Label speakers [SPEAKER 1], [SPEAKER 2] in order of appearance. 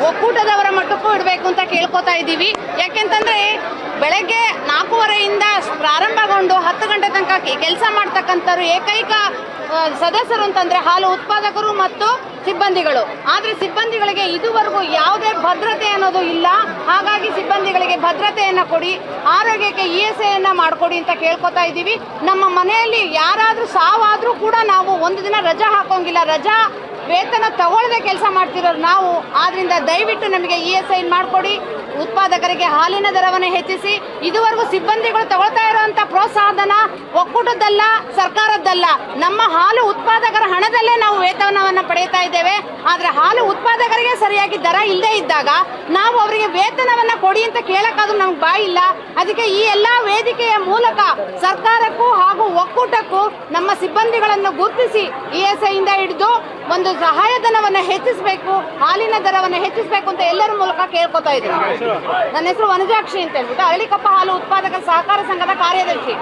[SPEAKER 1] ಒಕ್ಕೂಟದವರ ಮಟ್ಟಕ್ಕೂ ಇಡಬೇಕು ಅಂತ ಕೇಳ್ಕೊತಾ ಇದ್ದೀವಿ. ಯಾಕೆಂತಂದರೆ ಬೆಳಗ್ಗೆ 4:15ರಿಂದ ಪ್ರಾರಂಭಗೊಂಡು 10 ಗಂಟೆ ತನಕ ಕೆಲಸ ಮಾಡ್ತಕ್ಕಂಥವ್ರು ಏಕೈಕ ಸದಸ್ಯರು ಅಂತಂದರೆ ಹಾಲು ಉತ್ಪಾದಕರು ಮತ್ತು ಸಿಬ್ಬಂದಿಗಳು. ಆದರೆ ಸಿಬ್ಬಂದಿಗಳಿಗೆ ಇದುವರೆಗೂ ಯಾವುದೇ ಭದ್ರತೆ ಅನ್ನೋದು ಇಲ್ಲ. ಹಾಗಾಗಿ ಸಿಬ್ಬಂದಿಗಳಿಗೆ ಭದ್ರತೆಯನ್ನು ಕೊಡಿ, ಆರೋಗ್ಯಕ್ಕೆ ESIಯನ್ನು ಮಾಡಿಕೊಡಿ ಅಂತ ಕೇಳ್ಕೊತಾ ಇದ್ದೀವಿ. ನಮ್ಮ ಮನೆಯಲ್ಲಿ ಯಾರಾದರೂ ಸಾವಾದರೂ ಕೂಡ ನಾವು ಒಂದು ದಿನ ರಜಾ ಹಾಕೋಂಗಿಲ್ಲ. ರಜಾ ವೇತನ ತಗೊಳ್ಳದೆ ಕೆಲಸ ಮಾಡ್ತಿರೋರು ನಾವು. ಆದ್ದರಿಂದ ದಯವಿಟ್ಟು ನಮಗೆ ESI ಮಾಡಿಕೊಡಿ. ಉತ್ಪಾದಕರಿಗೆ ಹಾಲಿನ ದರವನ್ನು ಹೆಚ್ಚಿಸಿ. ಇದುವರೆಗೂ ಸಿಬ್ಬಂದಿಗಳು ತಗೊಳ್ತಾ ಇರುವಂಥ ಪ್ರೋತ್ಸಾಹಧನ ಒಕ್ಕೂಟದ್ದಲ್ಲ, ಸರ್ಕಾರದ್ದಲ್ಲ, ನಮ್ಮ ಹಾಲು ಉತ್ಪಾದಕರ ಹಣದಲ್ಲೇ ನಾವು ವೇತನವನ್ನು ಪಡೆಯುತ್ತಾ ಇದ್ದೇವೆ. ಆದರೆ ಹಾಲು ಉತ್ಪಾದಕರಿಗೆ ಸರಿಯಾಗಿ ದರ ಇಲ್ಲದೇ ಇದ್ದಾಗ ನಾವು ಅವರಿಗೆ ವೇತನವನ್ನು ಕೊಡಿ ಅಂತ ಕೇಳೋಕ್ಕಾದ್ರೂ ನಮ್ಗೆ ಬಾಯಿಲ್ಲ. ಅದಕ್ಕೆ ಈ ಎಲ್ಲ ವೇದಿಕೆಯ ಮೂಲಕ ಸರ್ಕಾರಕ್ಕೂ ಹಾಗೂ ಒಕ್ಕೂಟಕ್ಕೂ ನಮ್ಮ ಸಿಬ್ಬಂದಿಗಳನ್ನು ಗುರುತಿಸಿ ESIಯಿಂದ ಹಿಡಿದು ಒಂದು ಸಹಾಯಧನವನ್ನು ಹೆಚ್ಚಿಸಬೇಕು, ಹಾಲಿನ ದರವನ್ನು ಹೆಚ್ಚಿಸಬೇಕು ಅಂತ ಎಲ್ಲರ ಮೂಲಕ ಕೇಳ್ಕೊತಾ ಇದ್ದೀನಿ. ನನ್ನ ಹೆಸರು ವನಜಾಕ್ಷಿ ಅಂತ ಹೇಳ್ಬಿಟ್ಟು ಅರಳಿಕೊಪ್ಪ ಹಾಲು ಉತ್ಪಾದಕ ಸಹಕಾರ ಸಂಘದ ಕಾರ್ಯದರ್ಶಿ.